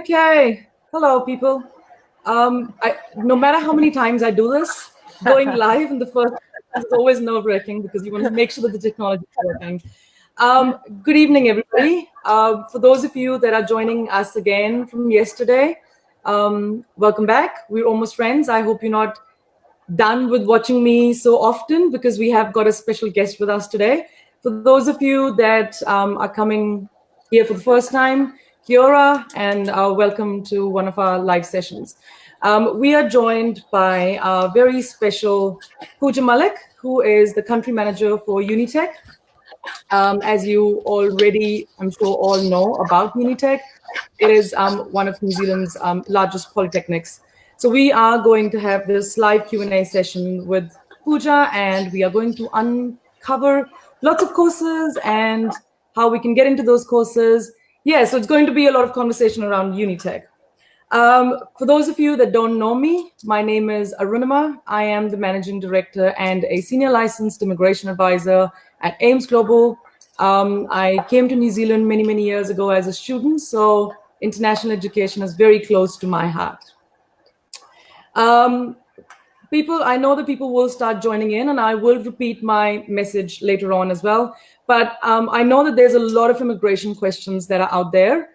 Okay. Hello, people. No matter how many times I do this, going live in the first is always nerve-wracking because you want to make sure that the technology is working. Good evening, everybody. For those of you that are joining us again from yesterday, welcome back. We're almost friends. I hope you're not done with watching me so often because we have got a special guest with us today. For those of you that are coming here for the first time, Kiora, and welcome to one of our live sessions. We are joined by a very special Pooja Malik, who is the country manager for Unitec. As you already, I'm sure, all know about Unitec, it is one of New Zealand's largest polytechnics. So we are going to have this live Q&A session with Pooja, and we are going to uncover lots of courses and how we can get into those courses. Yeah, so it's going to be a lot of conversation around Unitec. For those of you that don't know me, my name is Arunima. I am the managing director and a senior licensed immigration advisor at Ames Global. I came to New Zealand many, many years ago as a student, so international education is very close to my heart. People, I know that people will start joining in, and I will repeat my message later on as well. But I know that there's a lot of immigration questions that are out there.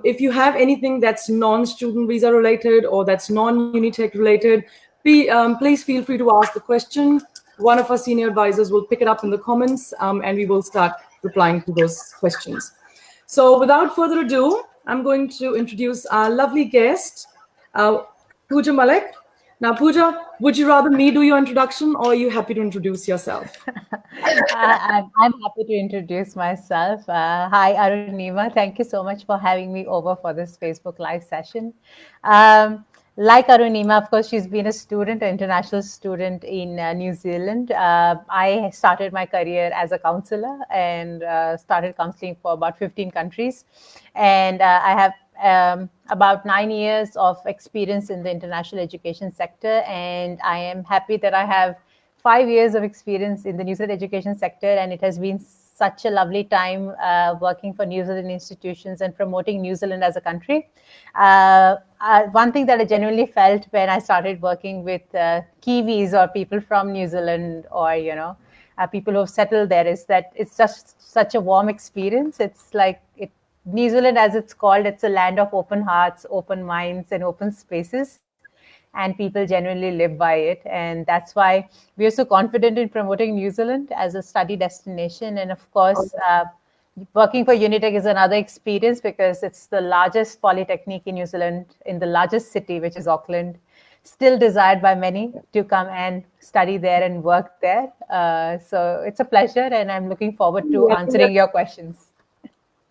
If you have anything that's non-student visa related or that's non-Unitec related, please feel free to ask the question. One of our senior advisors will pick it up in the comments, and we will start replying to those questions. So without further ado, I'm going to introduce our lovely guest, Pooja Malik. Now, Pooja, would you rather me do your introduction, or are you happy to introduce yourself? I'm happy to introduce myself. Hi, Arunima. Thank you so much for having me over for this Facebook Live session. Like Arunima, of course, she's been a student, an international student in New Zealand. I started my career as a counselor and started counseling for about 15 countries. And I have about 9 years of experience in the international education sector. And I am happy that I have 5 years of experience in the New Zealand education sector, and it has been such a lovely time working for New Zealand institutions and promoting New Zealand as a country. One thing that I genuinely felt when I started working with Kiwis or people from New Zealand or, people who have settled there is that it's just such a warm experience. It's like New Zealand, as it's called, it's a land of open hearts, open minds, and open spaces. And people genuinely live by it. And that's why we are so confident in promoting New Zealand as a study destination. And of course, working for Unitec is another experience because it's the largest polytechnic in New Zealand, in the largest city, which is Auckland, still desired by many to come and study there and work there. So it's a pleasure, and I'm looking forward to answering your questions.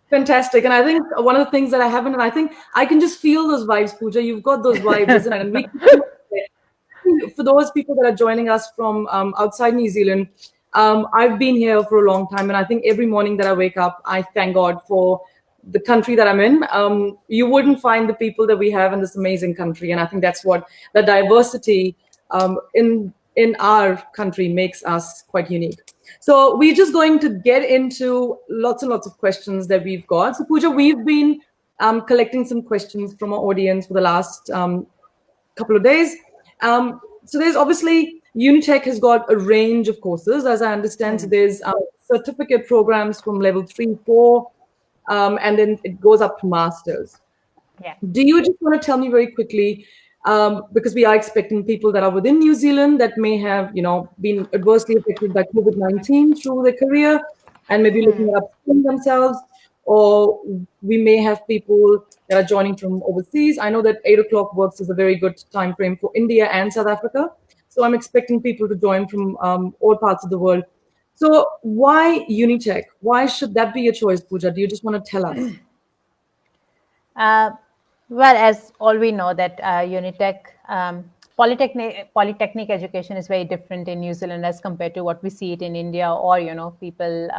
Fantastic. And I think one of the things that I haven't, and I think I can just feel those vibes, Pooja. You've got those vibes, isn't it? And for those people that are joining us from outside New Zealand, I've been here for a long time. And I think every morning that I wake up, I thank God for the country that I'm in. You wouldn't find the people that we have in this amazing country. And I think that's what the diversity in our country makes us quite unique. So we're just going to get into lots and lots of questions that we've got. So Pooja, we've been collecting some questions from our audience for the last couple of days. So there's obviously, Unitec has got a range of courses, as I understand. So there's certificate programs from level 3, 4, and then it goes up to masters. Yeah. Do you just want to tell me very quickly, because we are expecting people that are within New Zealand that may have, been adversely affected by COVID-19 through their career and maybe looking at upskilling themselves, or we may have people that are joining from overseas. I know that 8 o'clock works is a very good time frame for India and South Africa. So I'm expecting people to join from all parts of the world. So why Unitec? Why should that be your choice, Pooja? Do you just want to tell us? Well, as all we know that Unitec, polytechnic education is very different in New Zealand as compared to what we see it in India, or, people,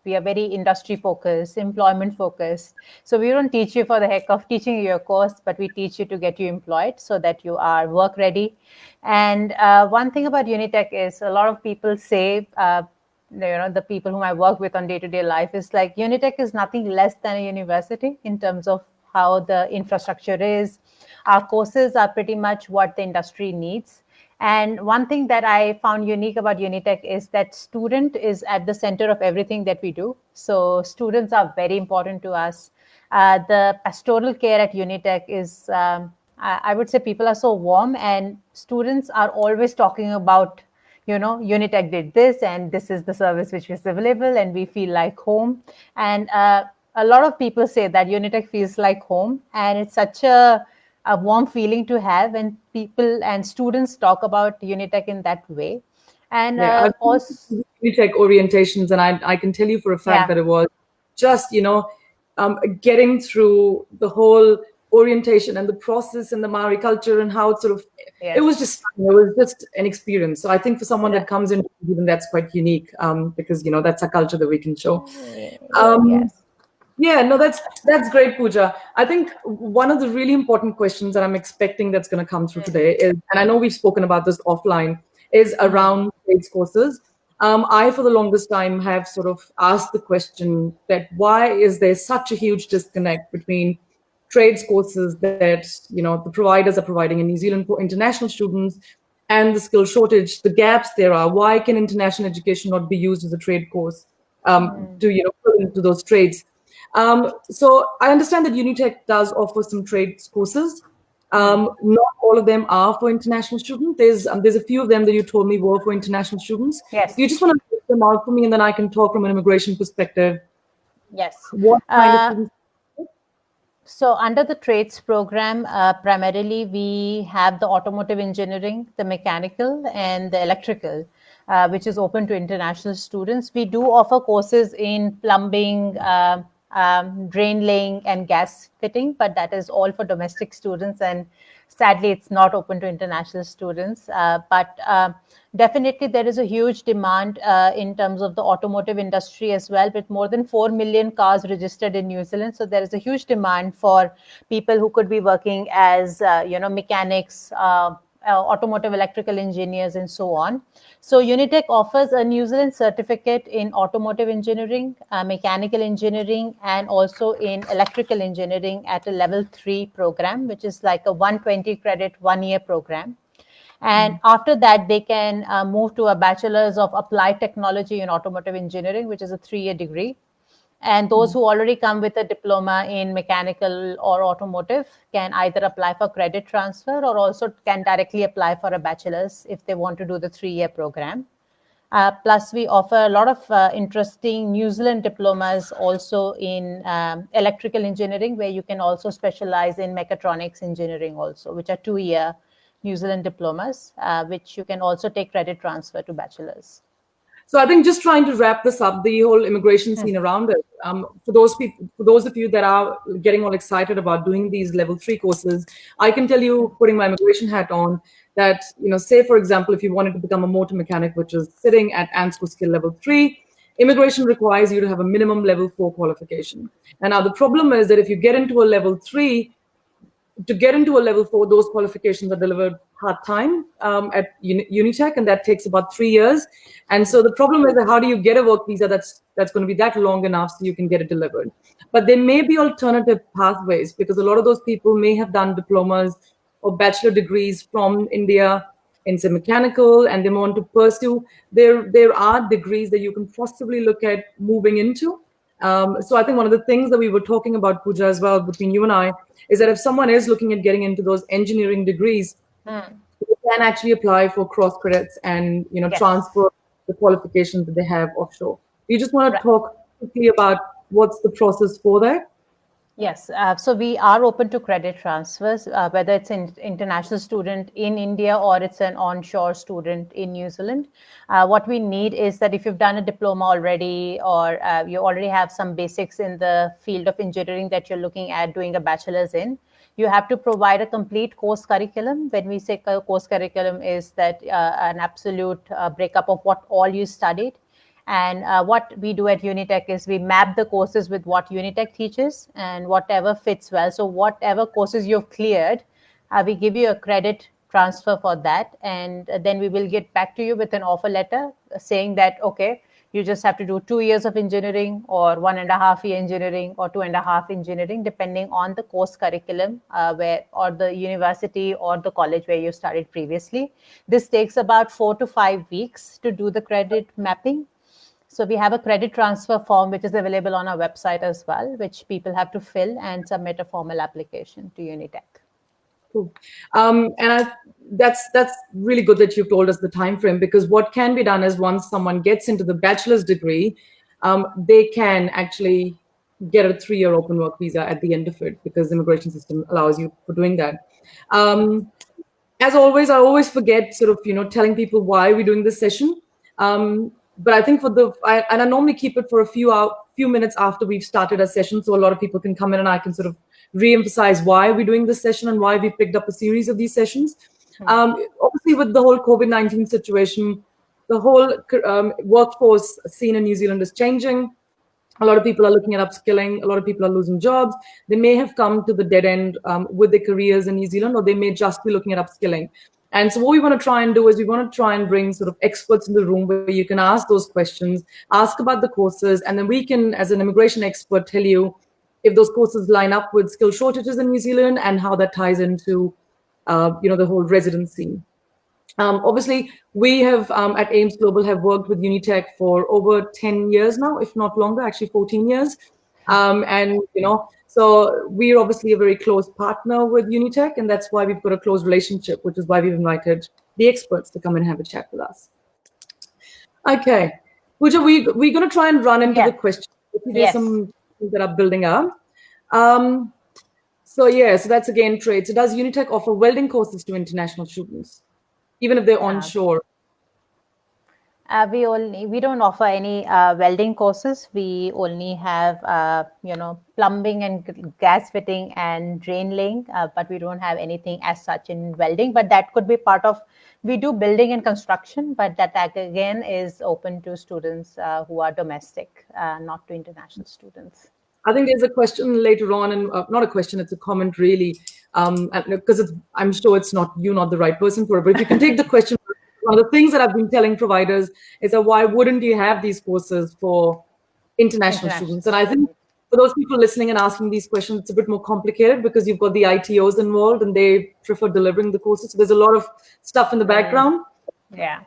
we are very industry focused, employment focused. So we don't teach you for the heck of teaching you your course, but we teach you to get you employed so that you are work ready. And one thing about Unitec is a lot of people say, the people whom I work with on day-to-day life is like Unitec is nothing less than a university in terms of how the infrastructure is. Our courses are pretty much what the industry needs. And one thing that I found unique about Unitec is that student is at the center of everything that we do. So students are very important to us. The pastoral care at Unitec is, I would say, people are so warm, and students are always talking about, Unitec did this, and this is the service which is available, and we feel like home. And a lot of people say that Unitec feels like home, and it's such a warm feeling to have when people and students talk about Unitec in that way. And Yeah, I've also, Unitec orientations, and I can tell you for a fact yeah, that it was just, getting through the whole orientation and the process and the Maori culture and how it sort of, it yes, was just, it was just an experience. So I think for someone yeah, that comes in, even that's quite unique, because, that's a culture that we can show. Um, yes. yeah, no, that's great, Pooja. I think one of the really important questions that I'm expecting that's going to come through today is, and I know we've spoken about this offline, is around trades courses. I, for the longest time, have sort of asked the question that why is there such a huge disconnect between trades courses that the providers are providing in New Zealand for international students and the skill shortage, the gaps there are. Why can international education not be used as a trade course to put into those trades? So I understand that Unitec does offer some trades courses. Not all of them are for international students. There's a few of them that you told me were for international students. Yes, Do you just want to list them out for me, and then I can talk from an immigration perspective? yes. What kind of students? So under the trades program, primarily we have the automotive engineering, the mechanical, and the electrical, which is open to international students. We do offer courses in plumbing, drain laying, and gas fitting, but that is all for domestic students, and sadly, it's not open to international students. But definitely, there is a huge demand in terms of the automotive industry as well, with more than 4 million cars registered in New Zealand. So there is a huge demand for people who could be working as, mechanics, automotive electrical engineers, and so on. So Unitec offers a New Zealand certificate in automotive engineering, mechanical engineering, and also in electrical engineering at a level 3 program, which is like a 120 credit 1 year program. And after that, they can move to a bachelor's of applied technology in automotive engineering, which is a 3 year degree. And those who already come with a diploma in mechanical or automotive can either apply for credit transfer or also can directly apply for a bachelor's if they want to do the 3 year program. Plus, we offer a lot of interesting New Zealand diplomas also in electrical engineering, where you can also specialize in mechatronics engineering, also, which are 2 year New Zealand diplomas, which you can also take credit transfer to bachelor's. So I think just trying to wrap this up, the whole immigration scene around it. For those people, for those of you that are getting all excited about doing these level 3 courses, I can tell you, putting my immigration hat on, that say for example, if you wanted to become a motor mechanic, which is sitting at ANSCO skill level 3, immigration requires you to have a minimum level 4 qualification. And now the problem is that if you get into a level 3, to get into a level 4, those qualifications are delivered part-time at Unitec, and that takes about 3 years. And so the problem is that how do you get a work visa that's going to be that long enough so you can get it delivered? But there may be alternative pathways, because a lot of those people may have done diplomas or bachelor degrees from India in say mechanical, and they want to pursue. There are degrees that you can possibly look at moving into. So I think one of the things that we were talking about, Pooja, as well, between you and I, is that if someone is looking at getting into those engineering degrees, they can actually apply for cross credits and Yes. transfer the qualifications that they have offshore. You just want to Right. talk quickly about what's the process for that? Yes, so we are open to credit transfers, whether it's an international student in India or it's an onshore student in New Zealand. What we need is that if you've done a diploma already, or you already have some basics in the field of engineering that you're looking at doing a bachelor's in, you have to provide a complete course curriculum. When we say course curriculum, is that an absolute breakup of what all you studied. And what we do at Unitec is we map the courses with what Unitec teaches and whatever fits well. So whatever courses you've cleared, we give you a credit transfer for that. And then we will get back to you with an offer letter saying that, okay, You just have to do 2 years of engineering, or 1.5 year engineering, or 2.5 engineering, depending on the course curriculum or the university or the college where you studied previously. This takes about 4 to 5 weeks to do the credit mapping. So we have a credit transfer form which is available on our website as well, which people have to fill and submit a formal application to Unitec. Cool. That's really good that you've told us the time frame, because what can be done is once someone gets into the bachelor's degree, they can actually get a 3-year open work visa at the end of it, because the immigration system allows you for doing that. As always, I always forget sort of, telling people why we're doing this session. But I think I normally keep it for a few minutes after we've started a session, so a lot of people can come in and I can sort of re-emphasize why we're doing this session and why we picked up a series of these sessions. Obviously, with the whole COVID-19 situation, the whole workforce scene in New Zealand is changing. A lot of people are looking at upskilling. A lot of people are losing jobs. They may have come to the dead end with their careers in New Zealand, or they may just be looking at upskilling. And so what we want to try and do is we want to try and bring sort of experts in the room where you can ask those questions, ask about the courses, and then we can, as an immigration expert, tell you if those courses line up with skill shortages in New Zealand and how that ties into, the whole residency. Obviously, we have at Ames Global have worked with Unitec for over 10 years now, if not longer, actually 14 years. And, so we're obviously a very close partner with Unitec, and that's why we've got a close relationship, which is why we've invited the experts to come and have a chat with us. Okay. Pooja, we're going to try and run into the questions. There's some things that are building up. So that's again trade. So does Unitec offer welding courses to international students, even if they're onshore? We don't offer any welding courses. We only have plumbing and gas fitting and drain laying, but we don't have anything as such in welding. But that could be part of. We do building and construction, but that again is open to students who are domestic, not to international students. I think there's a question later on, and not a question, it's a comment really, because I'm sure it's not the right person for it, but if you can take the question, one of the things that I've been telling providers is that why wouldn't you have these courses for international students? And I think for those people listening and asking these questions, it's a bit more complicated because you've got the ITOs involved and they prefer delivering the courses. So there's a lot of stuff in the background. Yeah.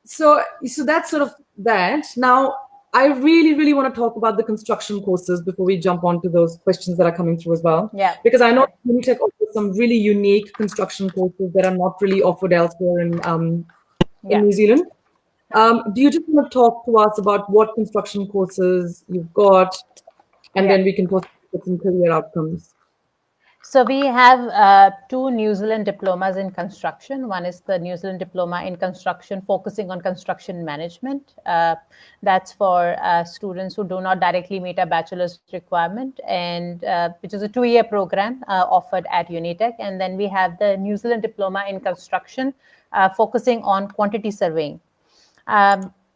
So that's sort of that. Now, I really, really want to talk about the construction courses before we jump on to those questions that are coming through as well. Yeah. Because I know Unitec offers some really unique construction courses that are not really offered elsewhere in New Zealand. Do you just want to talk to us about what construction courses you've got, and then we can talk about some career outcomes? So we have 2 New Zealand diplomas in construction. One is the New Zealand Diploma in Construction, focusing on construction management. That's for students who do not directly meet a bachelor's requirement, and which is a 2-year program offered at Unitec. And then we have the New Zealand Diploma in Construction, focusing on quantity surveying.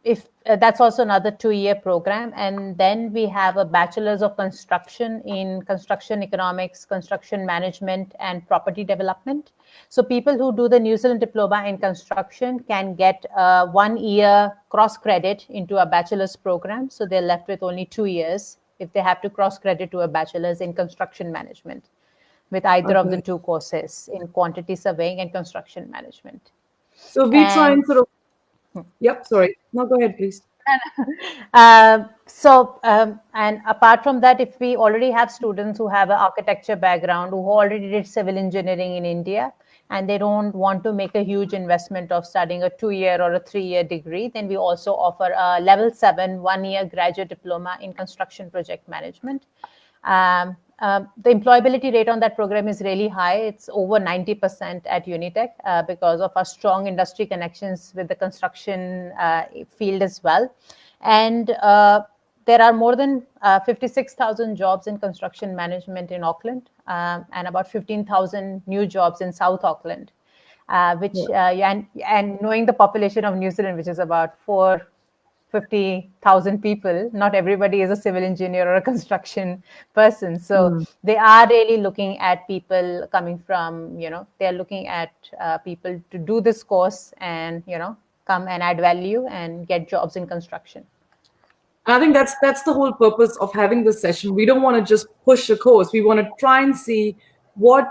If that's also another 2-year program. And then we have a bachelor's of construction in construction economics, construction management, and property development. So people who do the New Zealand Diploma in Construction can get 1-year cross credit into a bachelor's program. So they're left with only 2 years if they have to cross credit to a bachelor's in construction management with either of the 2 courses in quantity surveying and construction management. So we try and sort of, yep, sorry. No, go ahead, please. And apart from that, if we already have students who have an architecture background, who already did civil engineering in India, and they don't want to make a huge investment of studying a 2-year or a 3-year degree, then we also offer a level 7 1-year graduate diploma in construction project management. The employability rate on that program is really high. It's over 90% at Unitec because of our strong industry connections with the construction field as well. And there are more than 56,000 jobs in construction management in Auckland and about 15,000 new jobs in South Auckland, and knowing the population of New Zealand, which is about 450,000 people, not everybody is a civil engineer or a construction person. So they are really looking at people coming from, they're looking at people to do this course and, come and add value and get jobs in construction. And I think that's the whole purpose of having this session. We don't want to just push a course. We want to try and see what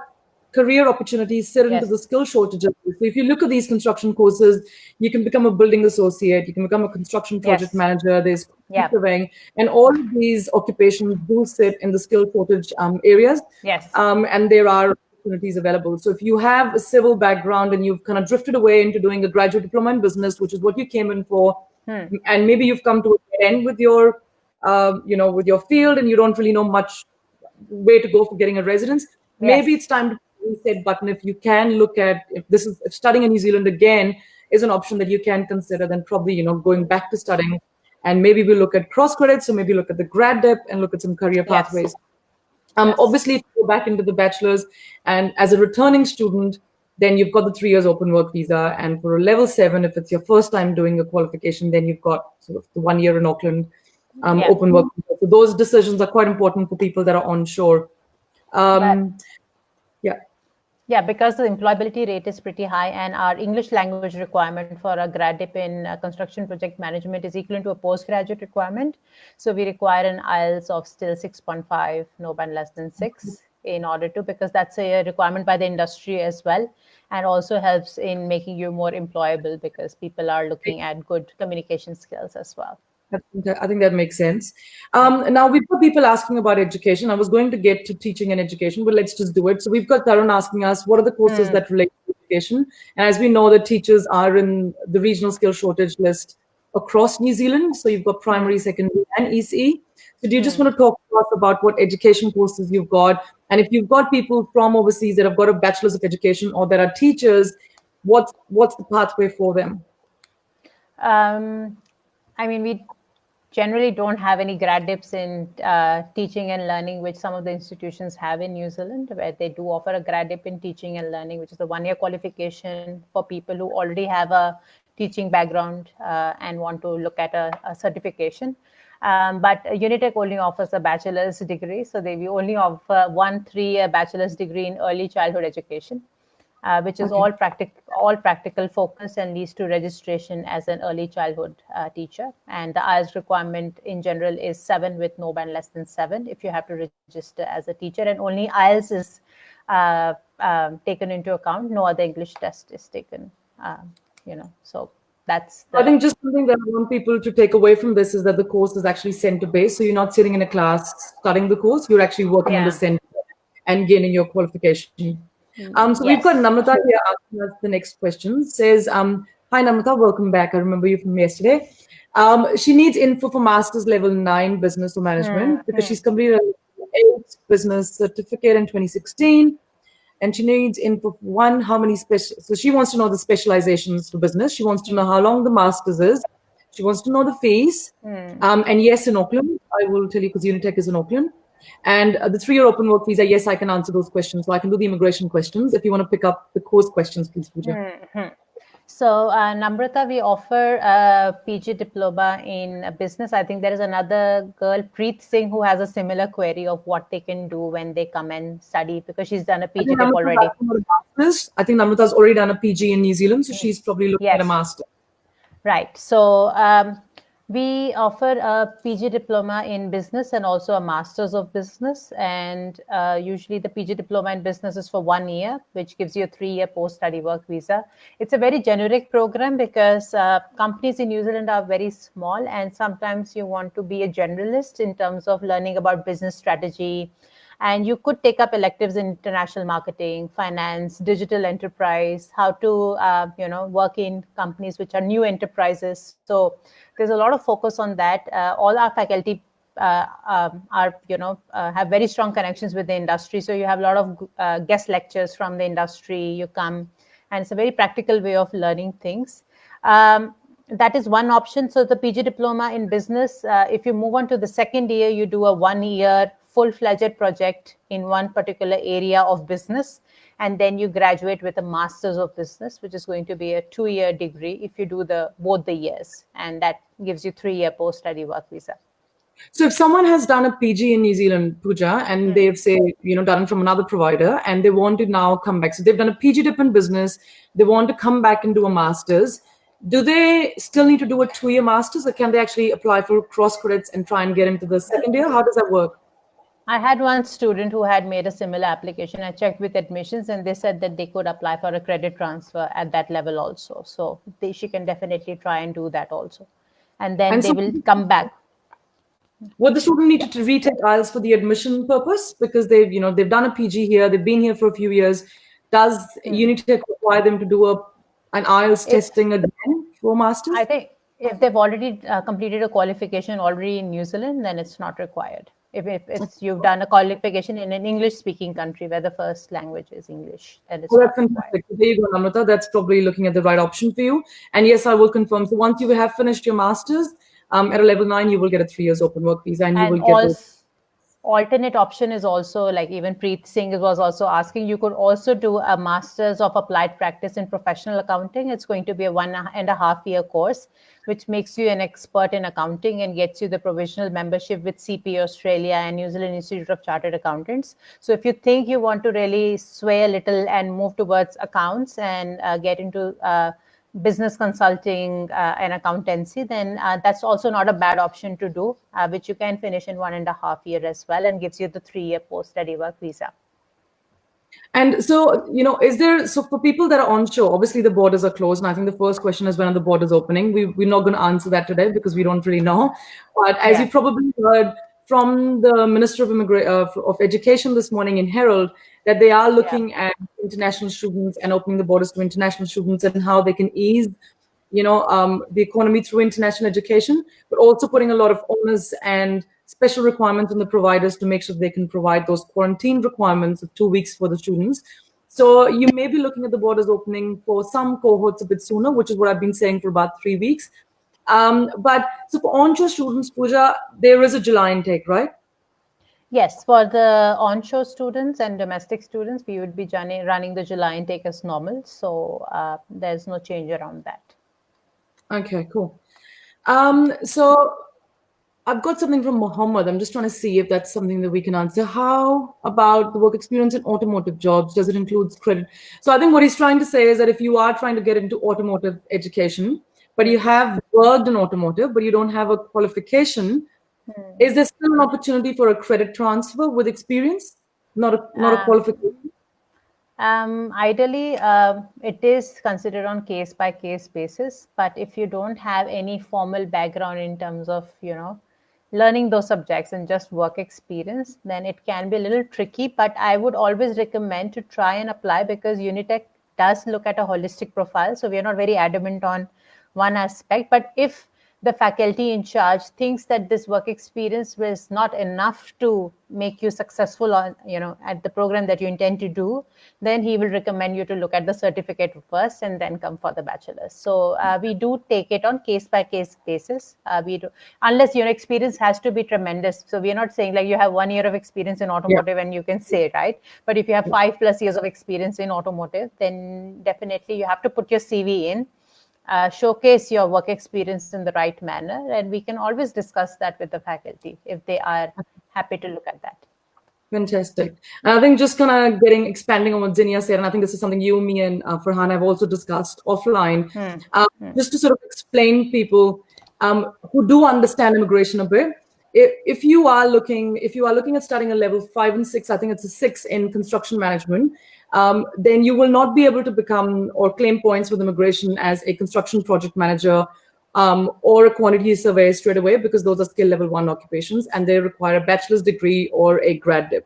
career opportunities sit into the skill shortages. So if you look at these construction courses, you can become a building associate, you can become a construction project manager, there's surveying, and all of these occupations do sit in the skill shortage areas. And there are opportunities available. So if you have a civil background and you've kind of drifted away into doing a graduate diploma in business, which is what you came in for, and maybe you've come to an end with your, with your field, and you don't really know much way to go for getting a residence. Maybe it's time to reset button. If you can look at if studying in New Zealand again is an option that you can consider, then probably going back to studying, and maybe we look at cross credits, so maybe look at the grad dip and look at some career pathways. Obviously, if you go back into the bachelor's and as a returning student, then you've got the 3 years open work visa. And for a level 7, if it's your first time doing a qualification, then you've got sort of the 1 year in Auckland open work visa. So those decisions are quite important for people that are onshore. Yeah, because the employability rate is pretty high, and our English language requirement for a grad dip in construction project management is equivalent to a postgraduate requirement. So we require an IELTS of still 6.5, no band less than 6 in order to, because that's a requirement by the industry as well, and also helps in making you more employable because people are looking at good communication skills as well. I think that makes sense. Now, we've got people asking about education. I was going to get to teaching and education, but let's just do it. So we've got Tarun asking us, what are the courses that relate to education? And as we know, that teachers are in the regional skill shortage list across New Zealand. So you've got primary, secondary, and ECE. So do you just want to talk to us about what education courses you've got? And if you've got people from overseas that have got a bachelor's of education or that are teachers, what's the pathway for them? I mean, we generally don't have any grad dips in teaching and learning, which some of the institutions have in New Zealand, where they do offer a grad dip in teaching and learning, which is the 1-year qualification for people who already have a teaching background and want to look at a certification. But Unitec only offers a bachelor's degree. So we only offer 1 3-year bachelor's degree in early childhood education, which is all practical focus and leads to registration as an early childhood teacher. And the IELTS requirement in general is 7 with no band less than 7 if you have to register as a teacher, and only IELTS is taken into account. No other English test is taken, so that's I think just something that I want people to take away from this is that the course is actually center-based. So you're not sitting in a class studying the course, you're actually working in the center and gaining your qualification. So we've got Namrata here asking us the next question. Says, hi Namrata, welcome back. I remember you from yesterday. She needs info for master's level 9 business or management because she's completed an 8 business certificate in 2016. And she needs info for how many so she wants to know the specializations for business. She wants to know how long the master's is. She wants to know the fees. And yes, in Auckland, I will tell you because Unitec is in Auckland. And the 3-year open work visa, yes, I can answer those questions. So I can do the immigration questions. If you want to pick up the course questions, please, Pooja. So, Namrata, we offer a PG diploma in business. I think there is another girl, Preet Singh, who has a similar query of what they can do when they come and study, because she's done a PG dip already. I think Namrata's already done a PG in New Zealand, so she's probably looking at a master. Right. So, we offer a PG diploma in business and also a master's of business. And usually the PG diploma in business is for 1 year, which gives you a 3-year post-study work visa. It's a very generic program because companies in New Zealand are very small, and sometimes you want to be a generalist in terms of learning about business strategy. And you could take up electives in international marketing, finance, digital enterprise, how to work in companies which are new enterprises. So there's a lot of focus on that. All our faculty have very strong connections with the industry. So you have a lot of guest lectures from the industry. You come, and it's a very practical way of learning things. That is one option. So the PG diploma in business, if you move on to the second year, you do a 1-year full-fledged project in one particular area of business, and then you graduate with a master's of business, which is going to be a 2-year degree if you do both the years, and that gives you 3-year post-study work visa. So if someone has done a PG in New Zealand, Pooja, and they've done it from another provider, and they want to now come back, so they've done a PG dip in business, they want to come back and do a master's, do they still need to do a 2-year master's, or can they actually apply for cross credits and try and get into the second year? How does that work? I had one student who had made a similar application. I checked with admissions and they said that they could apply for a credit transfer at that level also. So she can definitely try and do that also. And then And they so will come back. would the student need to retake IELTS for the admission purpose? Because they've done a PG here, they've been here for a few years. Does Unitec require them to do an IELTS testing again for masters? I think if they've already completed a qualification already in New Zealand, then it's not required. If it's you've done a qualification in an English-speaking country where the first language is English, then it's that's not fantastic. There you go, Namrata. That's probably looking at the right option for you. And yes, I will confirm. So once you have finished your masters at a level 9, you will get a 3 years open work visa, and you will get those. Alternate option is also, like even Preet Singh was also asking, you could also do a master's of applied practice in professional accounting. It's going to be a 1.5-year course, which makes you an expert in accounting and gets you the provisional membership with CP Australia and New Zealand Institute of Chartered Accountants. So if you think you want to really sway a little and move towards accounts and get into business consulting and accountancy, then that's also not a bad option to do, which you can finish in 1.5 years as well, and gives you the 3-year post-study work visa. And so, so for people that are onshore, obviously the borders are closed. And I think the first question is, when are the borders opening? We're not going to answer that today because we don't really know. But as you probably heard from the Minister of Education this morning in Herald, that they are looking at international students and opening the borders to international students and how they can ease, the economy through international education, but also putting a lot of onus and special requirements on the providers to make sure they can provide those quarantine requirements of 2 weeks for the students. So you may be looking at the borders opening for some cohorts a bit sooner, which is what I've been saying for about 3 weeks. But so for onshore students, Pooja, there is a July intake, right? Yes, for the onshore students and domestic students, we would be running the July intake as normal. So there's no change around that. Okay, cool. So I've got something from Mohammed. I'm just trying to see if that's something that we can answer. How about the work experience in automotive jobs? Does it include credit? So I think what he's trying to say is that if you are trying to get into automotive education, but you have worked in automotive, but you don't have a qualification, is there still an opportunity for a credit transfer with experience, not a qualification? Ideally, it is considered on case-by-case basis. But if you don't have any formal background in terms of, learning those subjects and just work experience, then it can be a little tricky. But I would always recommend to try and apply, because Unitec does look at a holistic profile. So we are not very adamant on one aspect. But if the faculty in charge thinks that this work experience was not enough to make you successful on, at the program that you intend to do, then he will recommend you to look at the certificate first and then come for the bachelor's. So we do take it on case-by-case basis. Unless your experience has to be tremendous. So we are not saying like you have 1 year of experience in automotive and you can say, right? But if you have 5+ years of experience in automotive, then definitely you have to put your CV in. Showcase your work experience in the right manner, and we can always discuss that with the faculty if they are happy to look at that. Fantastic. And I think just kind of expanding on what Zinia said, and I think this is something you, me, and Farhan have also discussed offline, just to sort of explain people who do understand immigration a bit. If you are looking at studying a level 5 and 6, I think it's a 6 in construction management, then you will not be able to become or claim points with immigration as a construction project manager or a quantity surveyor straight away, because those are skill level 1 occupations and they require a bachelor's degree or a grad dip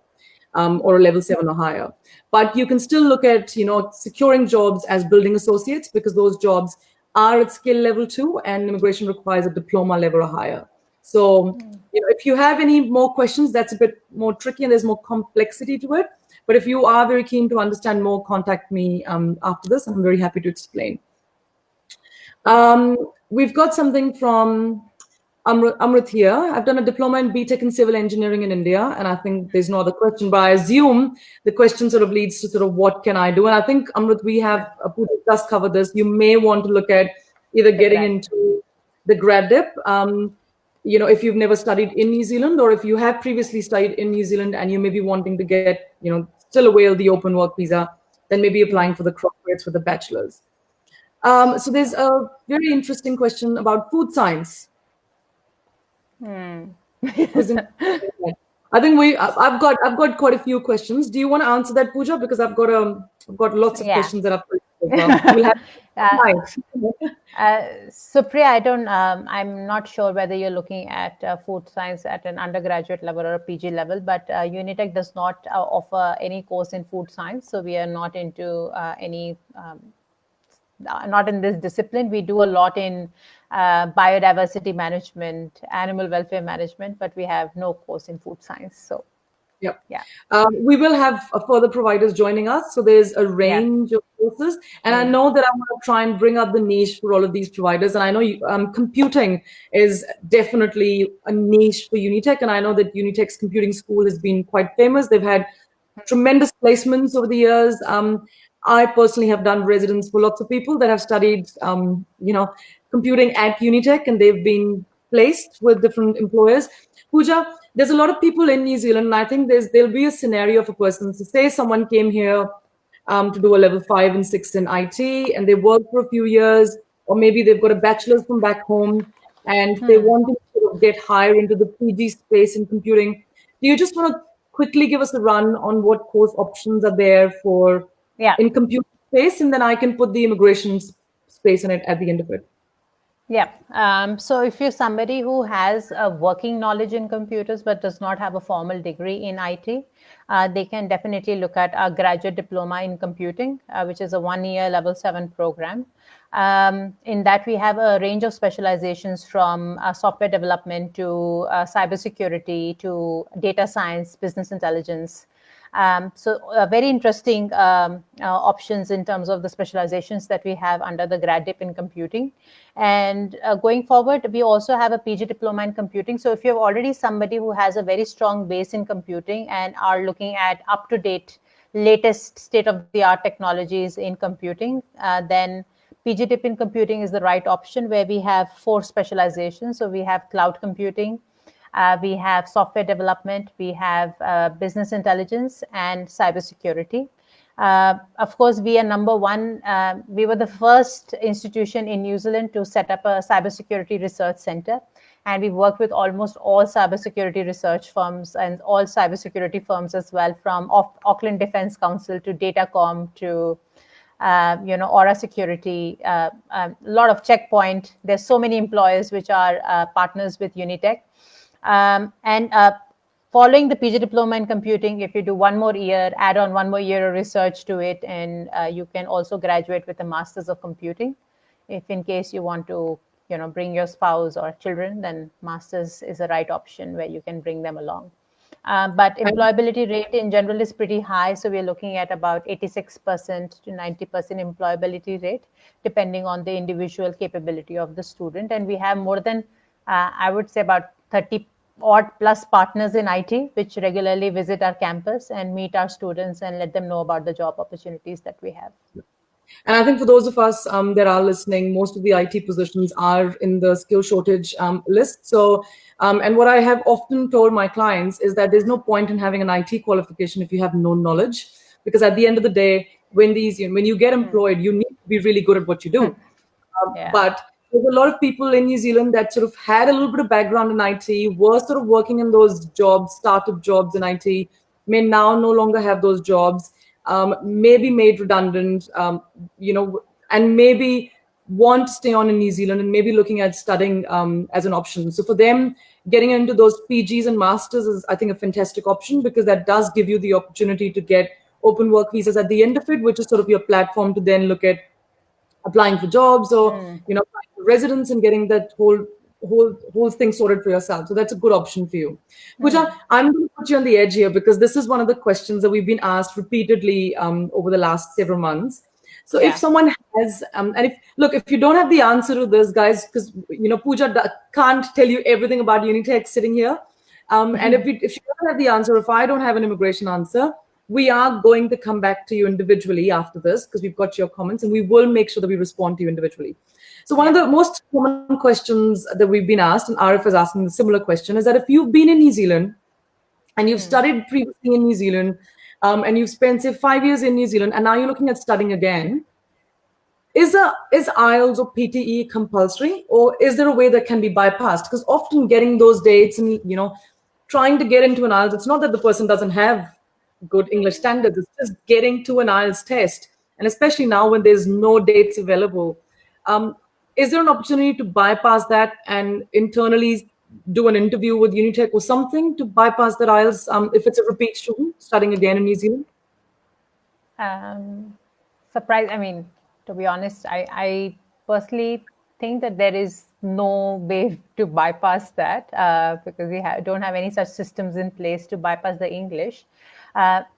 or a level 7 or higher. But you can still look at securing jobs as building associates, because those jobs are at skill level 2 and immigration requires a diploma level or higher. So if you have any more questions, that's a bit more tricky and there's more complexity to it. But if you are very keen to understand more, contact me after this. I'm very happy to explain. We've got something from Amrit here. I've done a diploma in BTech in civil engineering in India, and I think there's no other question, but I assume the question sort of leads to sort of what can I do? And I think, Amrit, we have just covered this. You may want to look at either getting into the grad dip, if you've never studied in New Zealand, or if you have previously studied in New Zealand and you may be wanting to get, still avail the open work visa, then maybe applying for the cross rates with the bachelor's. So there's a very interesting question about food science. Isn't I think I've got quite a few questions. Do you want to answer that, Pooja? Because I've got lots of Yeah. questions that I've put as well. We'll have time. So Priya, I'm not sure whether you're looking at food science at an undergraduate level or a PG level, but Unitec does not offer any course in food science, so we are not into any not in this discipline. We do a lot in biodiversity management, animal welfare management, but we have no course in food science. So, Yeah. yeah. We will have further providers joining us. So there's a Yeah. range of courses. And I know that I want to try and bring up the niche for all of these providers. And I know computing is definitely a niche for Unitec. And I know that Unitec's computing school has been quite famous. They've had tremendous placements over the years. I personally have done residence for lots of people that have studied, computing at Unitec, and they've been placed with different employers. Pooja, there's a lot of people in New Zealand, and I think there'll be a scenario of a person. So say someone came here to do a level 5 and 6 in IT, and they worked for a few years, or maybe they've got a bachelor's from back home, and they want to sort of get higher into the PG space in computing. Do you just want to quickly give us a run on what course options are there for Yeah. in computer space, and then I can put the immigration space in it at the end of it? Yeah. So if you're somebody who has a working knowledge in computers but does not have a formal degree in IT, they can definitely look at a graduate diploma in computing, which is a 1-year level 7 program. In that, we have a range of specializations from software development to cybersecurity to data science, business intelligence. So very interesting options in terms of the specializations that we have under the grad dip in computing. And going forward, we also have a PG diploma in computing. So if you're already somebody who has a very strong base in computing and are looking at up-to-date, latest state-of-the-art technologies in computing, then PG dip in computing is the right option, where we have 4 specializations. So we have cloud computing, we have software development, we have business intelligence, and cybersecurity. Of course, we are number one. We were the first institution in New Zealand to set up a cybersecurity research center. And we work with almost all cybersecurity research firms and all cybersecurity firms as well, from Auckland Defense Council to Datacom to Aura Security, a lot of Checkpoint. There's so many employers which are partners with Unitec. And following the PG diploma in computing, if you do one more year, add on one more year of research to it, and you can also graduate with a master's of computing. If in case you want to, bring your spouse or children, then master's is the right option where you can bring them along. But employability rate in general is pretty high. So we're looking at about 86% to 90% employability rate, depending on the individual capability of the student. And we have more than, I would say, about 30 odd plus partners in IT, which regularly visit our campus and meet our students and let them know about the job opportunities that we have. And I think for those of us that are listening, most of the IT positions are in the skill shortage list. So, and what I have often told my clients is that there's no point in having an IT qualification if you have no knowledge, because at the end of the day, when you get employed, you need to be really good at what you do. Yeah. But there's a lot of people in New Zealand that sort of had a little bit of background in IT, were sort of working in those jobs, startup jobs in IT, may now no longer have those jobs, may be made redundant, and maybe want to stay on in New Zealand and maybe looking at studying as an option. So for them, getting into those PGs and masters is, I think, a fantastic option, because that does give you the opportunity to get open work visas at the end of it, which is sort of your platform to then look at applying for jobs or applying for residence and getting that whole thing sorted for yourself. So that's a good option for you. Pooja, I'm going to put you on the edge here, because this is one of the questions that we've been asked repeatedly over the last several months. So if someone has, and if you don't have the answer to this, guys, because Pooja can't tell you everything about Unitec sitting here, and if you don't have the answer, if I don't have an immigration answer, we are going to come back to you individually after this, because we've got your comments, and we will make sure that we respond to you individually. So one of the most common questions that we've been asked, and Arif is asking a similar question, is that if you've been in New Zealand and you've studied previously in New Zealand, and you've spent, say, 5 years in New Zealand, and now you're looking at studying again, is IELTS or PTE compulsory, or is there a way that can be bypassed? Because often getting those dates and trying to get into an IELTS, it's not that the person doesn't have good English standards, it's just getting to an IELTS test. And especially now when there's no dates available, is there an opportunity to bypass that and internally do an interview with Unitec or something to bypass that IELTS if it's a repeat student studying again in New Zealand? Surprise. I mean, to be honest, I personally think that there is no way to bypass that because we don't have any such systems in place to bypass the English.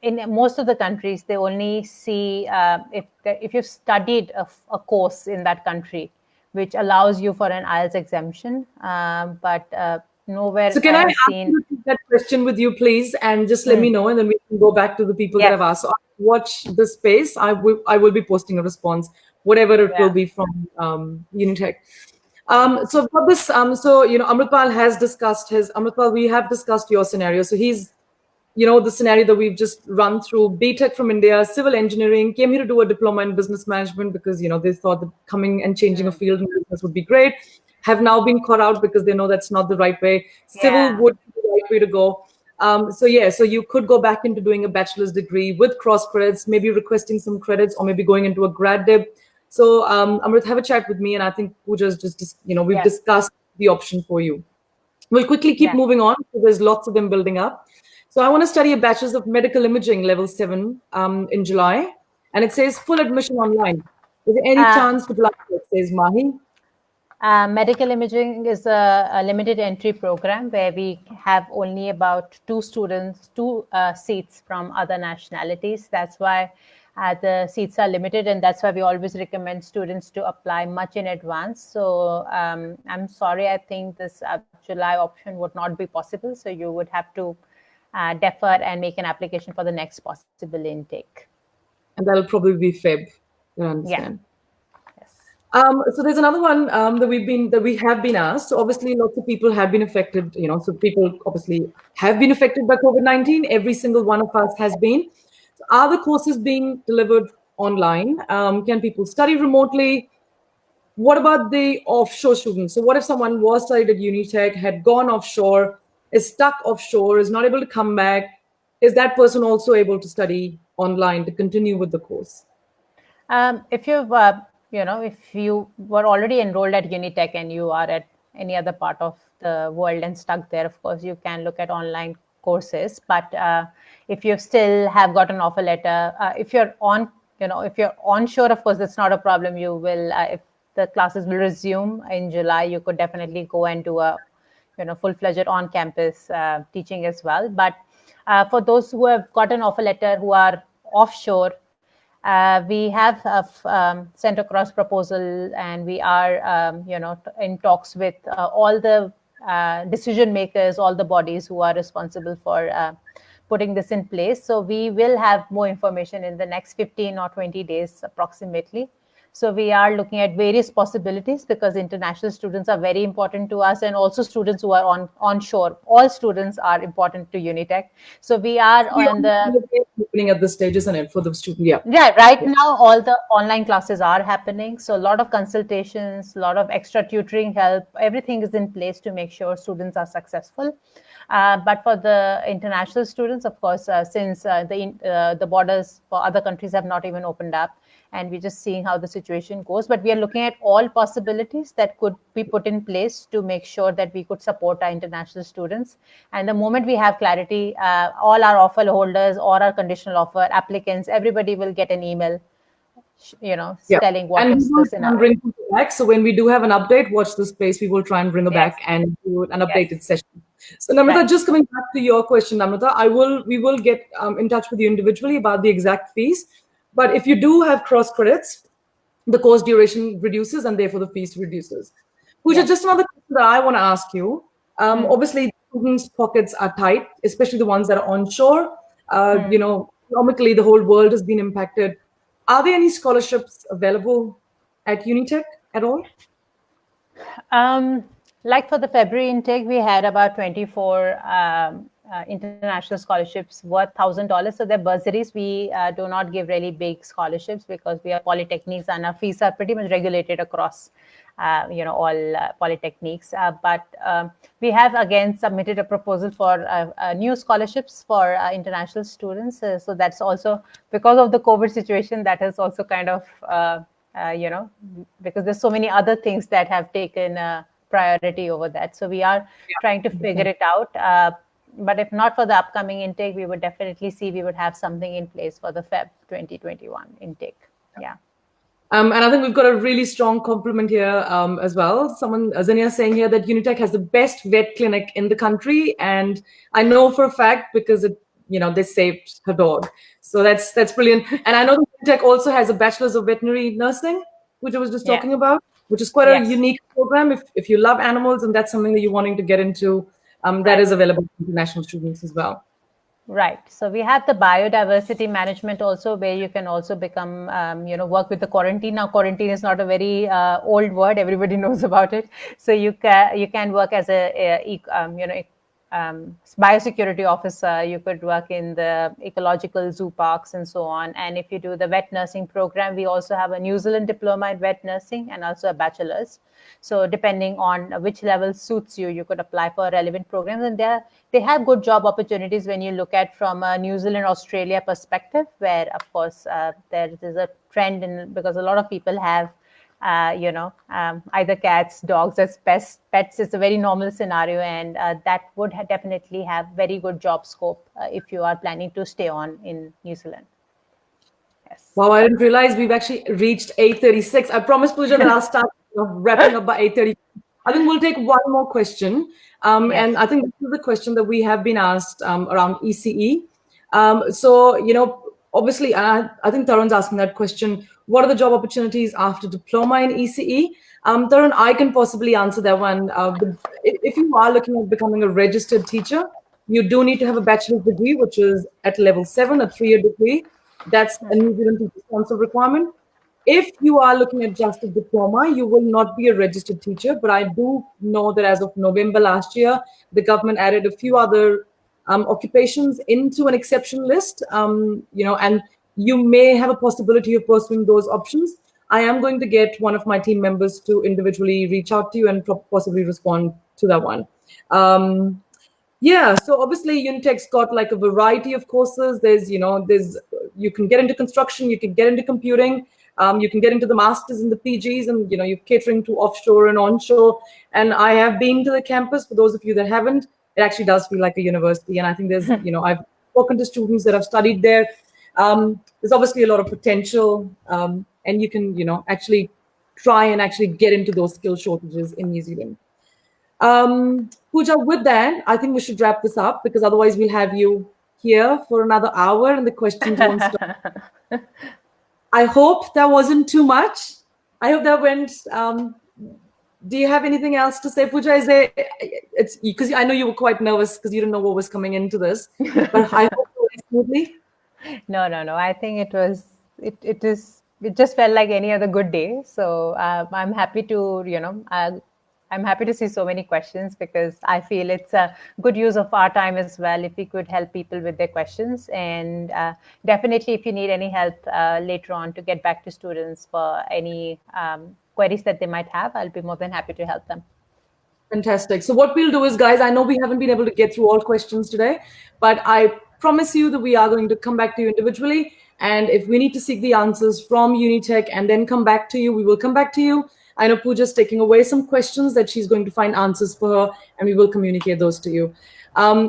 In most of the countries, they only see if you've studied a course in that country, which allows you for an IELTS exemption. But nowhere So can I have ask seen. you that question with you, please, and just let me know, and then we can go back to the people that Yes. have asked. So I'll watch the space. I will be posting a response, whatever it will be from Unitec. So for this, Amritpal has discussed Amritpal, we have discussed your scenario. So he's, the scenario that we've just run through, BTech from India, civil engineering, came here to do a diploma in business management because, they thought that coming and changing a field in business would be great, have now been caught out because they know that's not the right way. Civil would be the right way to go. So you could go back into doing a bachelor's degree with cross credits, maybe requesting some credits or maybe going into a grad dip. So Amrit, have a chat with me, and I think Pooja's just we've discussed the option for you. We'll quickly keep moving on because there's lots of them building up. So I want to study a bachelor's of medical imaging level 7 in July, and it says full admission online. Is there any chance for July? It says Mahi. Medical imaging is a limited entry program where we have only about two seats from other nationalities. That's why the seats are limited, and that's why we always recommend students to apply much in advance. So I'm sorry, I think this July option would not be possible. So you would have to defer and make an application for the next possible intake. And that'll probably be Feb, I understand. So there's another one that we have been asked. So obviously, lots of people have been affected. So people obviously have been affected by COVID-19. Every single one of us has been. So are the courses being delivered online? Can people study remotely? What about the offshore students? So what if someone was studied at Unitec, had gone offshore, is stuck offshore, is not able to come back? Is that person also able to study online to continue with the course? If you've if you were already enrolled at Unitec and you are at any other part of the world and stuck there, of course, you can look at online courses. But if you still have got an offer letter, if you're onshore, of course, that's not a problem. You will, if the classes will resume in July, you could definitely go and do a, full-fledged on-campus teaching as well. But for those who have got an offer letter who are offshore, we have sent across proposal, and we are, in talks with all the decision makers, all the bodies who are responsible for putting this in place. So we will have more information in the next 15 or 20 days approximately. So we are looking at various possibilities because international students are very important to us, and also students who are onshore. All students are important to Unitec. So we are on the opening at this stage, isn't it, for the student? Yeah. Yeah, right now all the online classes are happening. So a lot of consultations, a lot of extra tutoring help, everything is in place to make sure students are successful. But for the international students, of course, since the borders for other countries have not even opened up, and we're just seeing how the situation goes. But we are looking at all possibilities that could be put in place to make sure that we could support our international students. And the moment we have clarity, all our offer holders or our conditional offer applicants, everybody will get an email, telling what is the scenario. Bring people back. So when we do have an update, watch the space. We will try and bring her back and do an updated session. So Namrata, just coming back to your question, Namrata, we will get in touch with you individually about the exact fees. But if you do have cross credits, the course duration reduces and therefore the fees reduces. Pooja, just another question that I want to ask you. Obviously, students' pockets are tight, especially the ones that are onshore. Economically, the whole world has been impacted. Are there any scholarships available at Unitec at all? Like for the February intake, we had about 24 international scholarships worth $1,000. So they're bursaries. We do not give really big scholarships because we are polytechnics and our fees are pretty much regulated across all polytechnics. But we have again submitted a proposal for new scholarships for international students. So that's also because of the COVID situation. That has also kind of because there's so many other things that have taken priority over that. So we are trying to figure it out. But if not for the upcoming intake, we would definitely see we would have something in place for the Feb 2021 intake. Yeah. And I think we've got a really strong compliment here as well. Someone, Zania, saying here that Unitec has the best vet clinic in the country, and I know for a fact because they saved her dog. So that's brilliant. And I know that Unitec also has a bachelor's of veterinary nursing, which I was just talking about, which is quite a unique program. If you love animals and that's something that you're wanting to get into, that is available to international students as well. Right. So we have the biodiversity management also, where you can also become, work with the quarantine. Now, quarantine is not a very old word; everybody knows about it. So you can work as a biosecurity officer. You could work in the ecological zoo parks and so on. And if you do the vet nursing program, we also have a New Zealand diploma in vet nursing and also a bachelor's. So depending on which level suits you, you could apply for relevant programs. And they have good job opportunities when you look at from a New Zealand, Australia perspective, where, of course, there is a trend because a lot of people have either cats, dogs as pets is a very normal scenario, and that would definitely have very good job scope if you are planning to stay on in New Zealand. Yes. Wow, I didn't realize we've actually reached 8:36. I promised Pooja that I'll start wrapping up by 8:30. I think we'll take one more question. And I think this is a question that we have been asked around ECE. Obviously, I think Tarun's asking that question. What are the job opportunities after diploma in ECE? Tarun, I can possibly answer that one. If you are looking at becoming a registered teacher, you do need to have a bachelor's degree, which is at level 7, a 3-year degree. That's a New Zealand teacher sponsor requirement. If you are looking at just a diploma, you will not be a registered teacher. But I do know that as of November last year, the government added a few other occupations into an exception list, and you may have a possibility of pursuing those options. I am going to get one of my team members to individually reach out to you and possibly respond to that one. So obviously Unitec's got like a variety of courses. You can get into construction, you can get into computing, you can get into the masters and the PGs, and you're catering to offshore and onshore. And I have been to the campus. For those of you that haven't, it actually does feel like a university. And I think there's, I've spoken to students that have studied there. There's obviously a lot of potential, and you can, actually try and actually get into those skill shortages in New Zealand. Pooja, with that, I think we should wrap this up because otherwise we'll have you here for another hour and the questions won't stop. I hope that wasn't too much. I hope that went. Do you have anything else to say, Pooja? It's because I know you were quite nervous because you didn't know what was coming into this, but I hope it went smoothly. No. I think it was. It just felt like any other good day. So I'm happy to I'm happy to see so many questions because I feel it's a good use of our time as well if we could help people with their questions. And definitely, if you need any help later on to get back to students for any queries that they might have, I'll be more than happy to help them. Fantastic. So what we'll do is, guys, I know we haven't been able to get through all questions today, but I promise you that we are going to come back to you individually. And if we need to seek the answers from Unitec and then come back to you, we will come back to you. I know Pooja's taking away some questions that she's going to find answers for her, and we will communicate those to you.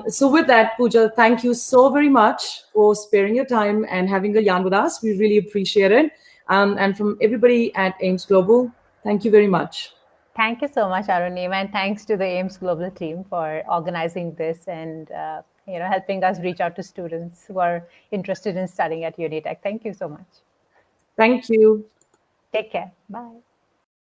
So with that, Pooja, thank you so very much for sparing your time and having a yarn with us. We really appreciate it. And from everybody at AIMS Global, thank you very much. Thank you so much, Arunima, and thanks to the AIMS Global team for organizing this and helping us reach out to students who are interested in studying at Unitec. Thank you so much. Thank you. Take care. Bye.